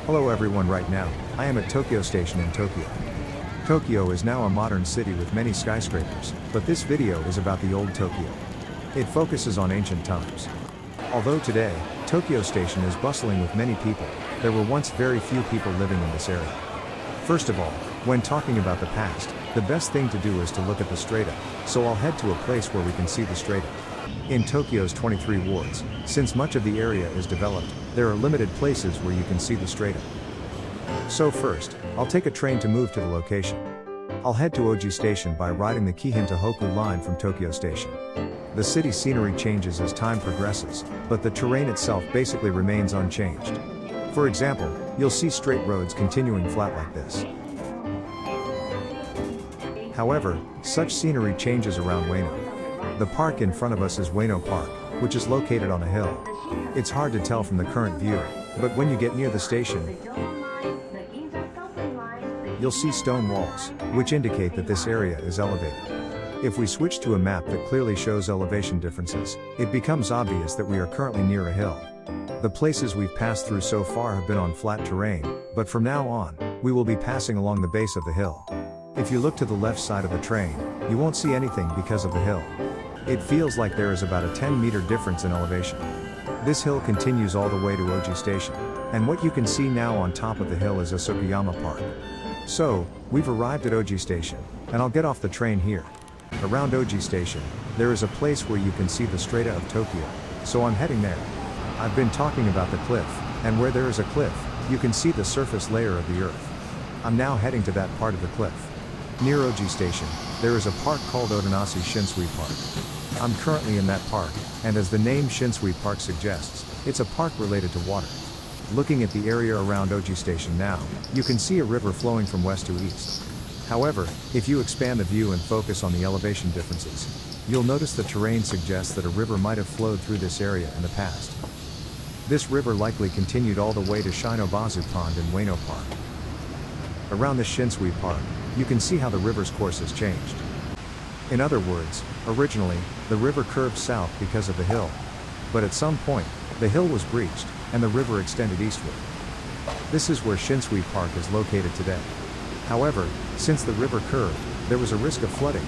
Hello everyone, right now, I am at Tokyo Station in Tokyo. Tokyo is now a modern city with many skyscrapers, but this video is about the old Tokyo. It focuses on ancient times. Although today, Tokyo Station is bustling with many people, there were once very few people living in this area. First of all, when talking about the past, the best thing to do is to look at the strata, so I'll head to a place where we can see the strata. In Tokyo's 23 wards, since much of the area is developed, there are limited places where you can see the strata. So first, I'll take a train to move to the location. I'll head to Oji Station by riding the Keihin to Hoku line from Tokyo Station. The city scenery changes as time progresses, but the terrain itself basically remains unchanged. For example, you'll see straight roads continuing flat like this. However, such scenery changes around Ueno. The park in front of us is Ueno Park, which is located on a hill. It's hard to tell from the current view, but when you get near the station, you'll see stone walls, which indicate that this area is elevated. If we switch to a map that clearly shows elevation differences, it becomes obvious that we are currently near a hill. The places we've passed through so far have been on flat terrain, but from now on, we will be passing along the base of the hill. If you look to the left side of the train, you won't see anything because of the hill. It feels like there is about a 10-meter difference in elevation. This hill continues all the way to Oji Station, and what you can see now on top of the hill is Asukayama Park. So, we've arrived at Oji Station, and I'll get off the train here. Around Oji Station, there is a place where you can see the strata of Tokyo, so I'm heading there. I've been talking about the cliff, and where there is a cliff, you can see the surface layer of the earth. I'm now heading to that part of the cliff. Near Oji Station, there is a park called Odanase Shinsui Park. I'm currently in that park, and as the name Shinsui Park suggests, it's a park related to water. Looking at the area around Oji Station now, you can see a river flowing from west to east. However, if you expand the view and focus on the elevation differences, you'll notice the terrain suggests that a river might have flowed through this area in the past. This river likely continued all the way to Shinobazu Pond in Ueno Park. Around the Shinsui Park, you can see how the river's course has changed. In other words, originally, the river curved south because of the hill. But at some point, the hill was breached, and the river extended eastward. This is where Shinsui Park is located today. However, since the river curved, there was a risk of flooding.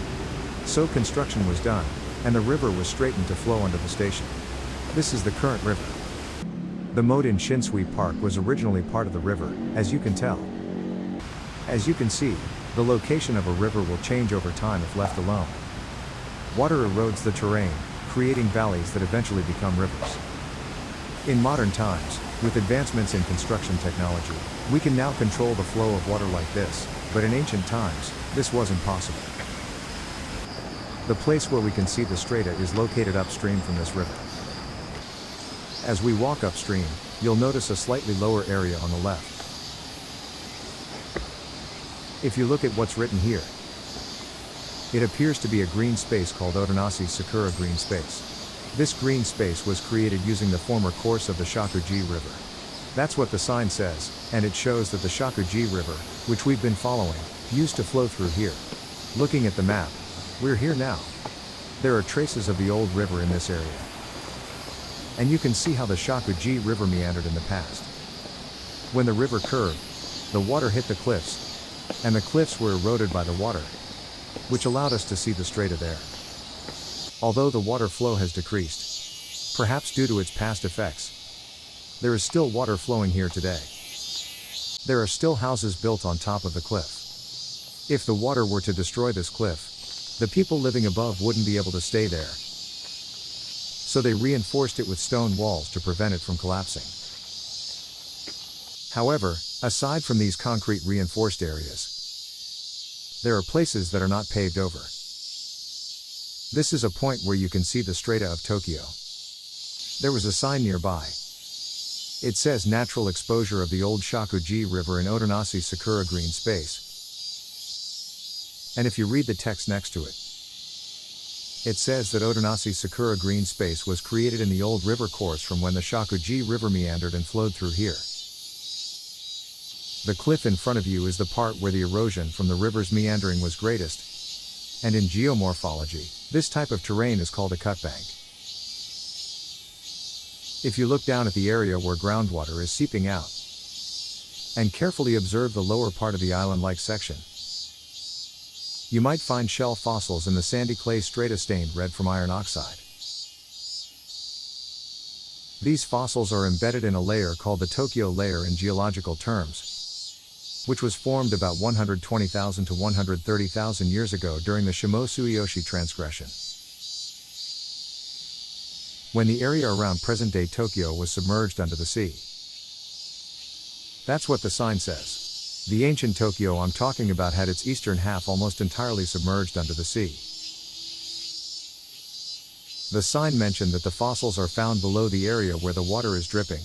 So construction was done, and the river was straightened to flow under the station. This is the current river. The moat in Shinsui Park was originally part of the river, as you can tell. As you can see, the location of a river will change over time if left alone. Water erodes the terrain, creating valleys that eventually become rivers. In modern times, with advancements in construction technology, we can now control the flow of water like this, but in ancient times, this wasn't possible. The place where we can see the strata is located upstream from this river. As we walk upstream, you'll notice a slightly lower area on the left. If you look at what's written here, it appears to be a green space called Odanase Sakura Green Space. This green space was created using the former course of the Shakuji River. That's what the sign says, and it shows that the Shakuji River, which we've been following, used to flow through here. Looking at the map, we're here now. There are traces of the old river in this area. And you can see how the Shakuji River meandered in the past. When the river curved, the water hit the cliffs, and the cliffs were eroded by the water, which allowed us to see the strata there. Although the water flow has decreased, perhaps due to its past effects, there is still water flowing here today. There are still houses built on top of the cliff. If the water were to destroy this cliff, the people living above wouldn't be able to stay there. So they reinforced it with stone walls to prevent it from collapsing. However, aside from these concrete reinforced areas, there are places that are not paved over. This is a point where you can see the strata of Tokyo. There was a sign nearby. It says natural exposure of the old Shakuji River in Odanase Sakura Green Space. And if you read the text next to it, it says that Odanase Sakura Green Space was created in the old river course from when the Shakuji River meandered and flowed through here. The cliff in front of you is the part where the erosion from the river's meandering was greatest, and in geomorphology, this type of terrain is called a cutbank. If you look down at the area where groundwater is seeping out, and carefully observe the lower part of the island-like section. You might find shell fossils in the sandy clay strata stained red from iron oxide. These fossils are embedded in a layer called the Tokyo layer in geological terms, which was formed about 120,000 to 130,000 years ago during the Shimo-Tsuyoshi transgression, when the area around present-day Tokyo was submerged under the sea. That's what the sign says. The ancient Tokyo I'm talking about had its eastern half almost entirely submerged under the sea. The sign mentioned that the fossils are found below the area where the water is dripping.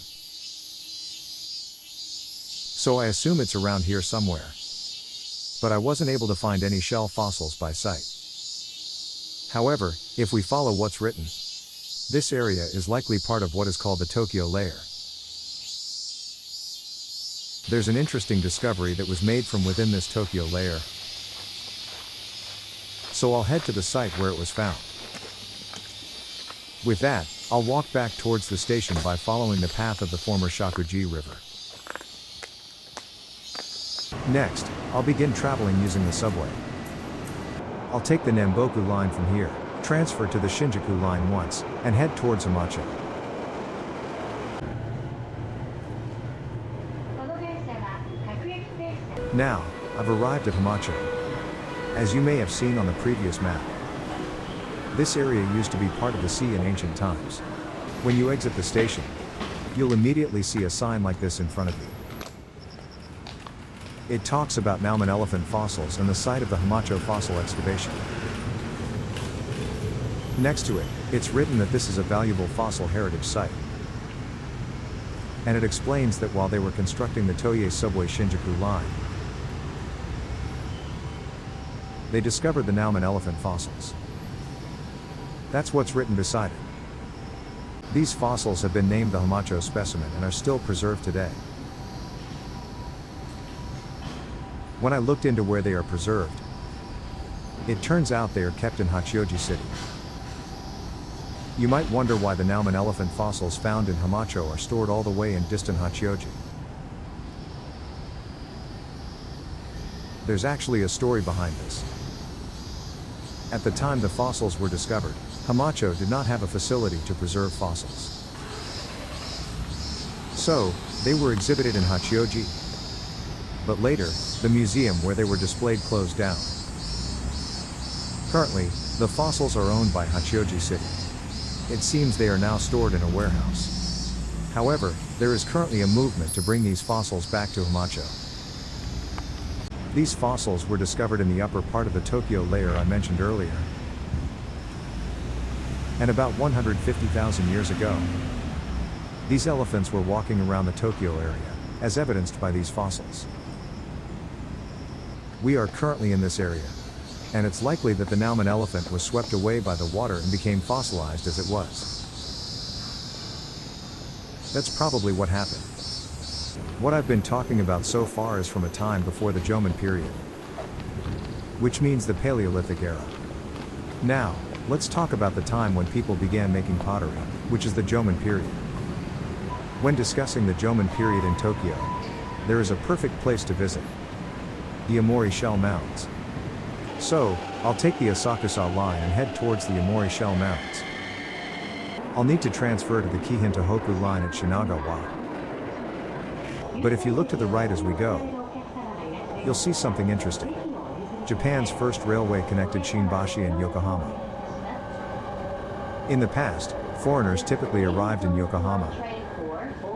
So I assume it's around here somewhere. But I wasn't able to find any shell fossils by sight. However, if we follow what's written, this area is likely part of what is called the Tokyo layer. There's an interesting discovery that was made from within this Tokyo layer. So I'll head to the site where it was found. With that, I'll walk back towards the station by following the path of the former Shakuji River. Next, I'll begin traveling using the subway. I'll take the Namboku line from here, transfer to the Shinjuku line once, and head towards Hamacho. Now, I've arrived at Hamacho. As you may have seen on the previous map, this area used to be part of the sea in ancient times. When you exit the station, you'll immediately see a sign like this in front of you. It talks about Nauman elephant fossils and the site of the Hamacho fossil excavation. Next to it, it's written that this is a valuable fossil heritage site. And it explains that while they were constructing the Toei subway Shinjuku line, they discovered the Nauman elephant fossils. That's what's written beside it. These fossils have been named the Hamacho specimen and are still preserved today. When I looked into where they are preserved, it turns out they are kept in Hachioji City. You might wonder why the Nauman elephant fossils found in Hamacho are stored all the way in distant Hachioji. There's actually a story behind this. At the time the fossils were discovered, Hamacho did not have a facility to preserve fossils. So, they were exhibited in Hachioji. But later, the museum where they were displayed closed down. Currently, the fossils are owned by Hachioji City. It seems they are now stored in a warehouse. However, there is currently a movement to bring these fossils back to Hamacho. These fossils were discovered in the upper part of the Tokyo layer I mentioned earlier. And about 150,000 years ago, these elephants were walking around the Tokyo area, as evidenced by these fossils. We are currently in this area, and it's likely that the Nauman elephant was swept away by the water and became fossilized as it was. That's probably what happened. What I've been talking about so far is from a time before the Jomon period, which means the Paleolithic era. Now, let's talk about the time when people began making pottery, which is the Jomon period. When discussing the Jomon period in Tokyo, there is a perfect place to visit: the Omori Shell Mounds. So, I'll take the Asakusa line and head towards the Omori Shell Mounds. I'll need to transfer to the Kihin-Tohoku line at Shinagawa. But if you look to the right as we go, you'll see something interesting. Japan's first railway connected Shinbashi and Yokohama. In the past, foreigners typically arrived in Yokohama,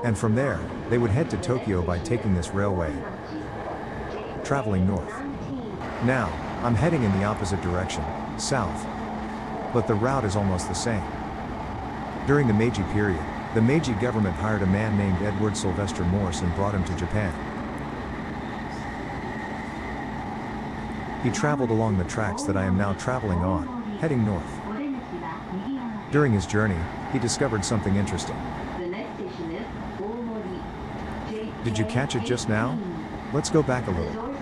and from there, they would head to Tokyo by taking this railway, traveling north. Now, I'm heading in the opposite direction, south, but the route is almost the same. During the Meiji period, the Meiji government hired a man named Edward Sylvester Morse and brought him to Japan. He traveled along the tracks that I am now traveling on, heading north. During his journey, he discovered something interesting. Did you catch it just now? Let's go back a little.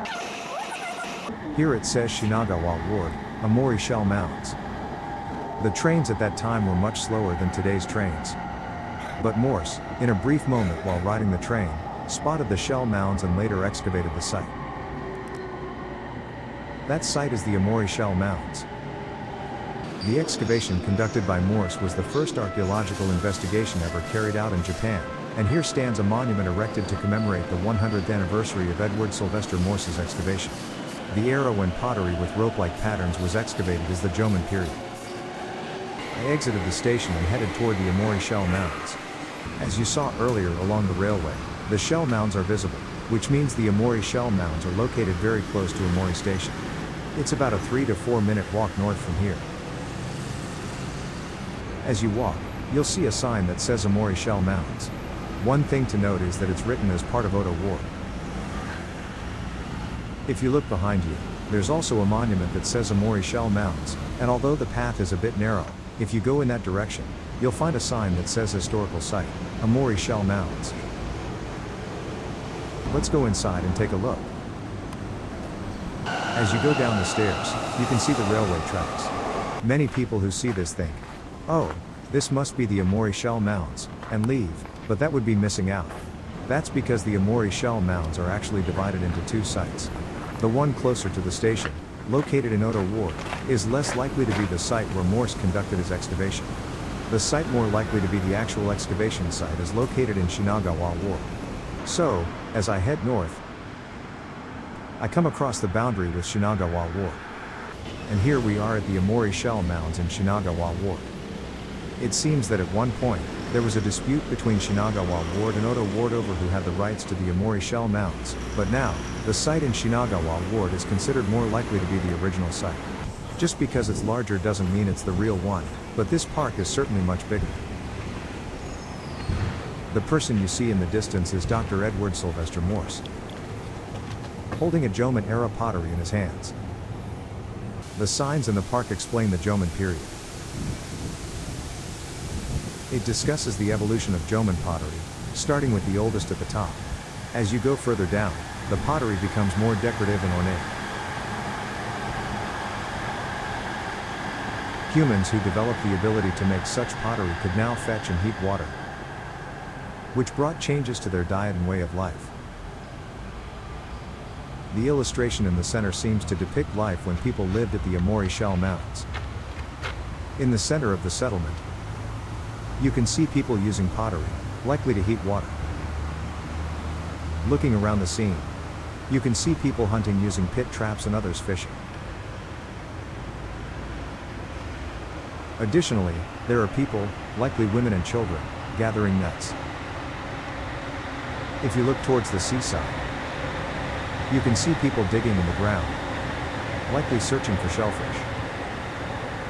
Here it says Shinagawa Ward, Omori Shell Mounds. The trains at that time were much slower than today's trains. But Morse, in a brief moment while riding the train, spotted the shell mounds and later excavated the site. That site is the Amori Shell Mounds. The excavation conducted by Morse was the first archaeological investigation ever carried out in Japan, and here stands a monument erected to commemorate the 100th anniversary of Edward Sylvester Morse's excavation. The era when pottery with rope-like patterns was excavated is the Jomon period. I exited the station and headed toward the Amori Shell Mounds. As you saw earlier along the railway, the shell mounds are visible, which means the Amori Shell Mounds are located very close to Amori Station. It's about a 3 to 4 minute walk north from here. As you walk, you'll see a sign that says Amori Shell Mounds. One thing to note is that it's written as part of Oda Ward. If you look behind you, there's also a monument that says Amori Shell Mounds, and although the path is a bit narrow, if you go in that direction, you'll find a sign that says Historical Site, Amori Shell Mounds. Let's go inside and take a look. As you go down the stairs, you can see the railway tracks. Many people who see this think, oh, this must be the Amori Shell Mounds, and leave, but that would be missing out. That's because the Amori Shell Mounds are actually divided into two sites. The one closer to the station, located in Oda Ward, is less likely to be the site where Morse conducted his excavation. The site more likely to be the actual excavation site is located in Shinagawa Ward. So, as I head north, I come across the boundary with Shinagawa Ward. And here we are at the Amori Shell Mounds in Shinagawa Ward. It seems that at one point, there was a dispute between Shinagawa Ward and Oda Ward over who had the rights to the Amori Shell Mounds, but now, the site in Shinagawa Ward is considered more likely to be the original site. Just because it's larger doesn't mean it's the real one, but this park is certainly much bigger. The person you see in the distance is Dr. Edward Sylvester Morse, holding a Jomon-era pottery in his hands. The signs in the park explain the Jomon period. It discusses the evolution of Jomon pottery, starting with the oldest at the top. As you go further down, the pottery becomes more decorative and ornate. Humans who developed the ability to make such pottery could now fetch and heat water, which brought changes to their diet and way of life. The illustration in the center seems to depict life when people lived at the Amori Shell Mounds. In the center of the settlement, you can see people using pottery, likely to heat water. Looking around the scene, you can see people hunting using pit traps and others fishing. Additionally, there are people, likely women and children, gathering nuts. If you look towards the seaside, you can see people digging in the ground, likely searching for shellfish.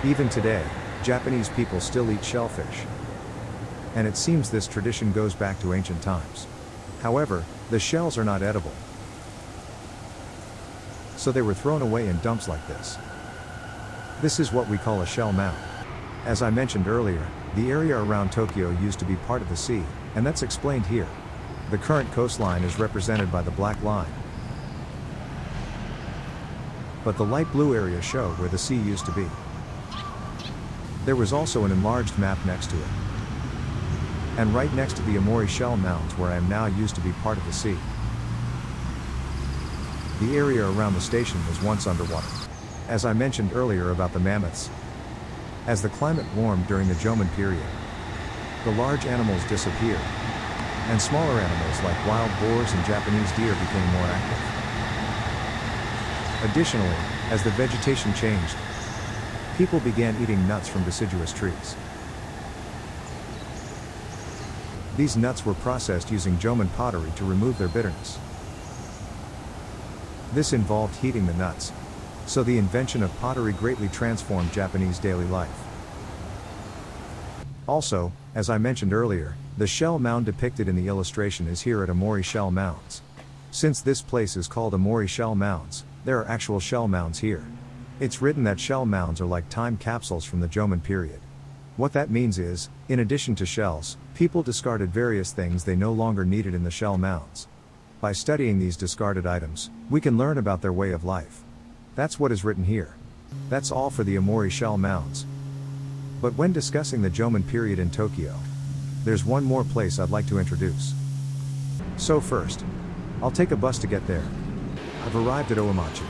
Even today, Japanese people still eat shellfish. And it seems this tradition goes back to ancient times. However, the shells are not edible, so they were thrown away in dumps like this. This is what we call a shell mound. As I mentioned earlier, the area around Tokyo used to be part of the sea, and that's explained here. The current coastline is represented by the black line, but the light blue areas show where the sea used to be. There was also an enlarged map next to it. And right next to the Amori Shell Mounds where I am now used to be part of the sea. The area around the station was once underwater. As I mentioned earlier about the mammoths, as the climate warmed during the Jomon period, the large animals disappeared, and smaller animals like wild boars and Japanese deer became more active. Additionally, as the vegetation changed, people began eating nuts from deciduous trees. These nuts were processed using Jomon pottery to remove their bitterness. This involved heating the nuts, so the invention of pottery greatly transformed Japanese daily life. Also, as I mentioned earlier, the shell mound depicted in the illustration is here at Amori Shell Mounds. Since this place is called Amori Shell Mounds, there are actual shell mounds here. It's written that shell mounds are like time capsules from the Jomon period. What that means is, in addition to shells, people discarded various things they no longer needed in the shell mounds. By studying these discarded items, we can learn about their way of life. That's what is written here. That's all for the Amori Shell Mounds. But when discussing the Jomon period in Tokyo, there's one more place I'd like to introduce. So first, I'll take a bus to get there. I've arrived at Oimachi.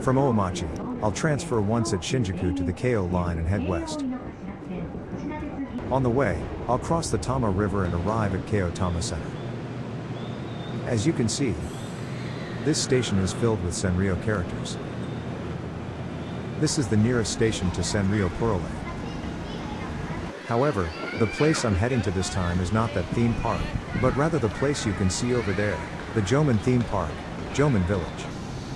From Oimachi, I'll transfer once at Shinjuku to the Keio line and head west. On the way, I'll cross the Tama River and arrive at Keio Tama Center. As you can see, this station is filled with Sanrio characters. This is the nearest station to Sanrio Purole. However, the place I'm heading to this time is not that theme park, but rather the place you can see over there, the Jomon theme park, Jomon Village.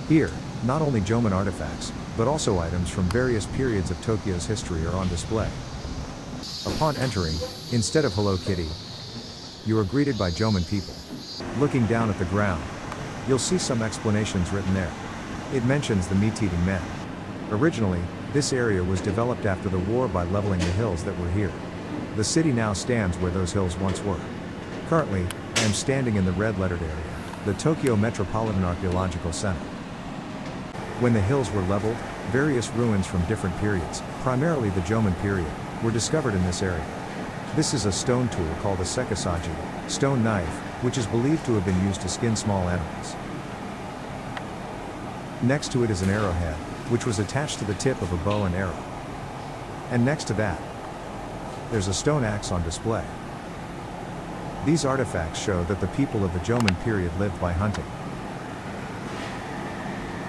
Here, not only Jomon artifacts, but also items from various periods of Tokyo's history are on display. Upon entering, instead of Hello Kitty, you are greeted by Jomon people. Looking down at the ground, you'll see some explanations written there. It mentions the meat-eating men. Originally, this area was developed after the war by leveling the hills that were here. The city now stands where those hills once were. Currently, I am standing in the red-lettered area, the Tokyo Metropolitan Archaeological Center. When the hills were leveled, various ruins from different periods, primarily the Jomon period, were discovered in this area. This is a stone tool called a sekisaji, stone knife, which is believed to have been used to skin small animals. Next to it is an arrowhead, which was attached to the tip of a bow and arrow. And next to that, there's a stone axe on display. These artifacts show that the people of the Jomon period lived by hunting.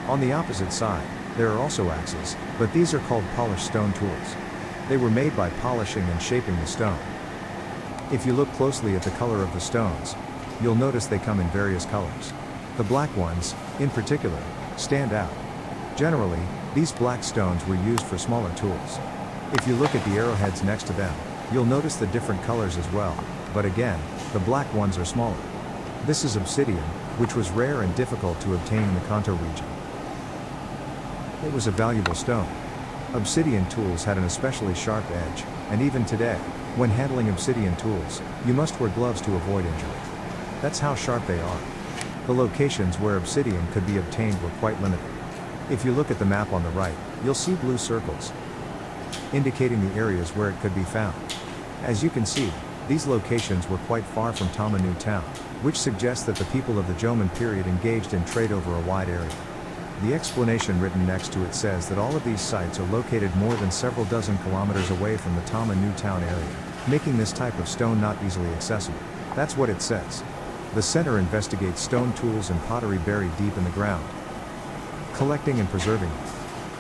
On the opposite side, there are also axes, but these are called polished stone tools. They were made by polishing and shaping the stone. If you look closely at the color of the stones, you'll notice they come in various colors. The black ones, in particular, stand out. Generally, these black stones were used for smaller tools. If you look at the arrowheads next to them, you'll notice the different colors as well, but again, the black ones are smaller. This is obsidian, which was rare and difficult to obtain in the Kanto region. It was a valuable stone. Obsidian tools had an especially sharp edge, and even today, when handling obsidian tools, you must wear gloves to avoid injury. That's how sharp they are. The locations where obsidian could be obtained were quite limited. If you look at the map on the right, you'll see blue circles, indicating the areas where it could be found. As you can see, these locations were quite far from Tama New Town, which suggests that the people of the Jomon period engaged in trade over a wide area. The explanation written next to it says that all of these sites are located more than several dozen kilometers away from the Tama New Town area, making this type of stone not easily accessible. That's what it says. The center investigates stone tools and pottery buried deep in the ground, collecting and preserving them.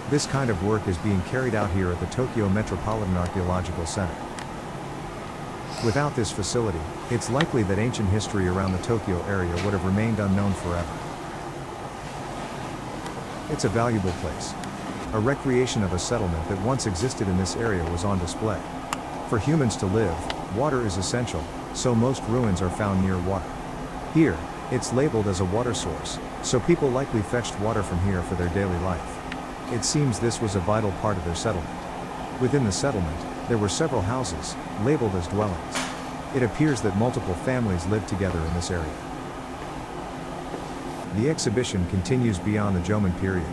This kind of work is being carried out here at the Tokyo Metropolitan Archaeological Center. Without this facility, it's likely that ancient history around the Tokyo area would have remained unknown forever. It's a valuable place. A recreation of a settlement that once existed in this area was on display. For humans to live, water is essential, so most ruins are found near water. Here, it's labeled as a water source, so people likely fetched water from here for their daily life. It seems this was a vital part of their settlement. Within the settlement, there were several houses, labeled as dwellings. It appears that multiple families lived together in this area. The exhibition continues beyond the Jomon period,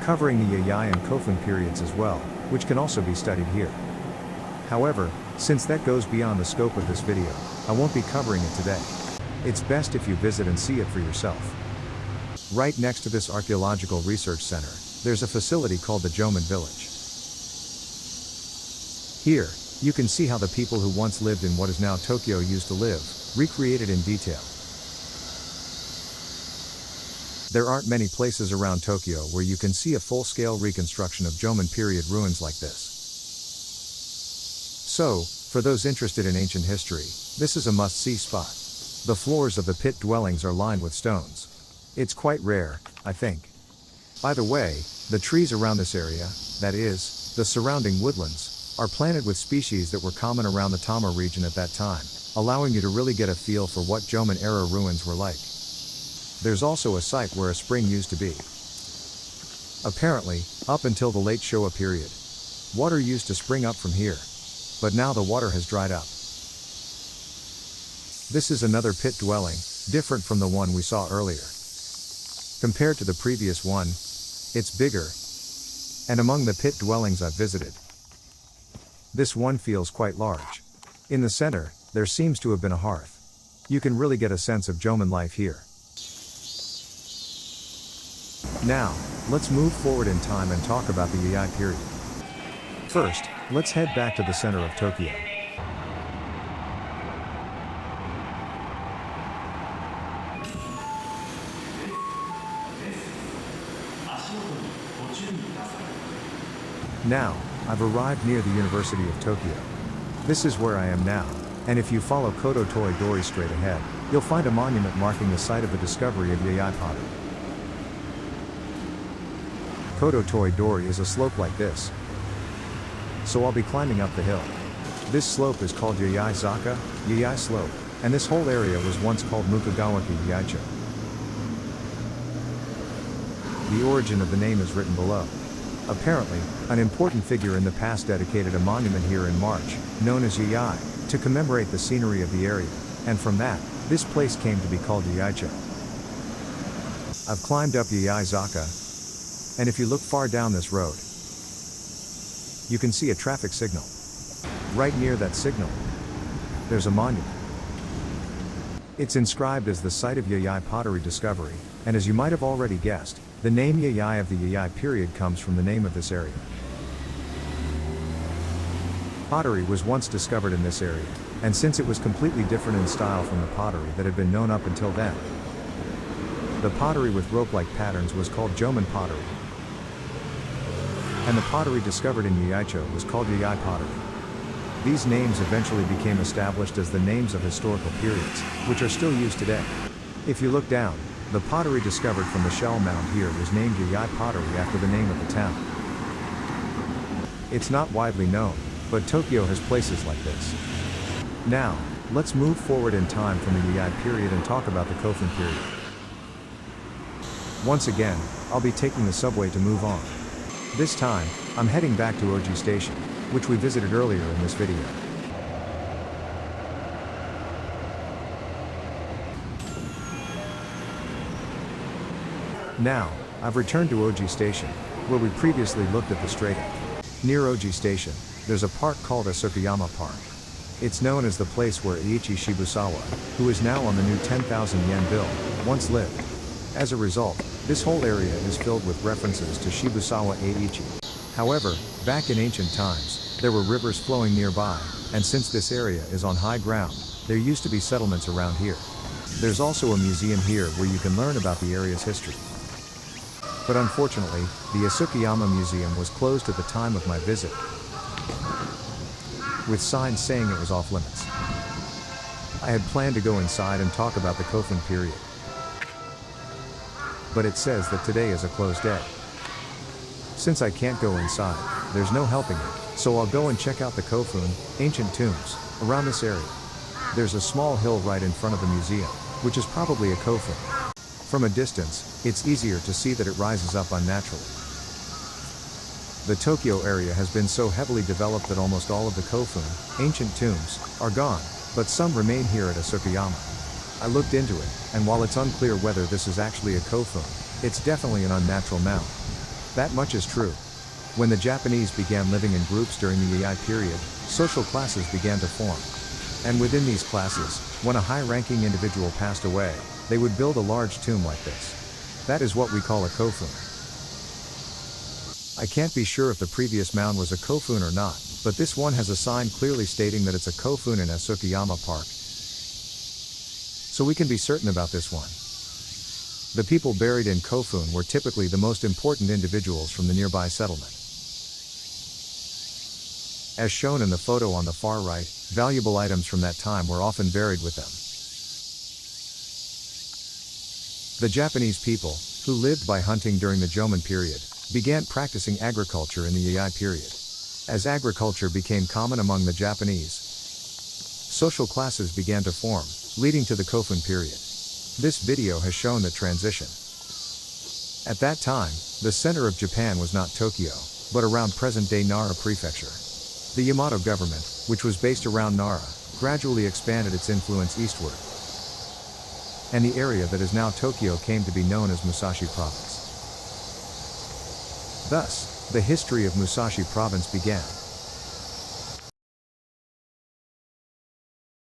covering the Yayai and Kofun periods as well, which can also be studied here. However, since that goes beyond the scope of this video, I won't be covering it today. It's best if you visit and see it for yourself. Right next to this archaeological research center, there's a facility called the Jomon Village. Here, you can see how the people who once lived in what is now Tokyo used to live, recreated in detail. There aren't many places around Tokyo where you can see a full-scale reconstruction of Jomon period ruins like this. So, for those interested in ancient history, this is a must-see spot. The floors of the pit dwellings are lined with stones. It's quite rare, I think. By the way, the trees around this area, that is, the surrounding woodlands, are planted with species that were common around the Tama region at that time, allowing you to really get a feel for what Jomon-era ruins were like. There's also a site where a spring used to be. Apparently, up until the late Showa period, water used to spring up from here. But now the water has dried up. This is another pit dwelling, different from the one we saw earlier. Compared to the previous one, it's bigger. And among the pit dwellings I've visited, this one feels quite large. In the center, there seems to have been a hearth. You can really get a sense of Jomon life here. Now, let's move forward in time and talk about the Yayai period. First, let's head back to the center of Tokyo. Now, I've arrived near the University of Tokyo. This is where I am now, and if you follow Kodo Toi Dori straight ahead, you'll find a monument marking the site of the discovery of Yayai pottery. Kodo Toi Dori is a slope like this, so I'll be climbing up the hill. This slope is called Yayai Zaka, Yayai Slope, and this whole area was once called Mukagawaki-Yaicho. The origin of the name is written below. Apparently, an important figure in the past dedicated a monument here in March, known as Yayai, to commemorate the scenery of the area, and from that, this place came to be called Yaicho. I've climbed up Yayai Zaka, and if you look far down this road, you can see a traffic signal. Right near that signal, there's a monument. It's inscribed as the site of Yayai pottery discovery, and as you might have already guessed, the name Yayai of the Yayai period comes from the name of this area. Pottery was once discovered in this area, and since it was completely different in style from the pottery that had been known up until then, the pottery with rope-like patterns was called Jomon pottery, and the pottery discovered in Yaicho was called Yayai pottery. These names eventually became established as the names of historical periods, which are still used today. If you look down, the pottery discovered from the shell mound here was named Yayai pottery after the name of the town. It's not widely known, but Tokyo has places like this. Now, let's move forward in time from the Yayai period and talk about the Kofun period. Once again, I'll be taking the subway to move on. This time, I'm heading back to Oji Station, which we visited earlier in this video. Now, I've returned to Oji Station, where we previously looked at the strata. Near Oji Station, there's a park called Asukayama Park. It's known as the place where Eiichi Shibusawa, who is now on the new 10,000 yen bill, once lived. As a result, this whole area is filled with references to Shibusawa Eiichi. However, back in ancient times, there were rivers flowing nearby, and since this area is on high ground, there used to be settlements around here. There's also a museum here where you can learn about the area's history. But unfortunately, the Asukayama Museum was closed at the time of my visit, with signs saying it was off limits. I had planned to go inside and talk about the Kofun period, but it says that today is a closed day. Since I can't go inside, there's no helping it, so I'll go and check out the Kofun, ancient tombs, around this area. There's a small hill right in front of the museum, which is probably a Kofun. From a distance, it's easier to see that it rises up unnaturally. The Tokyo area has been so heavily developed that almost all of the Kofun, ancient tombs, are gone, but some remain here at Asukayama. I looked into it, and while it's unclear whether this is actually a Kofun, it's definitely an unnatural mound. That much is true. When the Japanese began living in groups during the Yayai period, social classes began to form. And within these classes, when a high-ranking individual passed away, they would build a large tomb like this. That is what we call a Kofun. I can't be sure if the previous mound was a Kofun or not, but this one has a sign clearly stating that it's a Kofun in Asukayama Park. So we can be certain about this one. The people buried in Kofun were typically the most important individuals from the nearby settlement. As shown in the photo on the far right, valuable items from that time were often buried with them. The Japanese people, who lived by hunting during the Jomon period, began practicing agriculture in the Yayai period. As agriculture became common among the Japanese, social classes began to form, leading to the Kofun period. This video has shown the transition. At that time, the center of Japan was not Tokyo, but around present-day Nara Prefecture. The Yamato government, which was based around Nara, gradually expanded its influence eastward, and the area that is now Tokyo came to be known as Musashi Province. Thus, the history of Musashi Province began.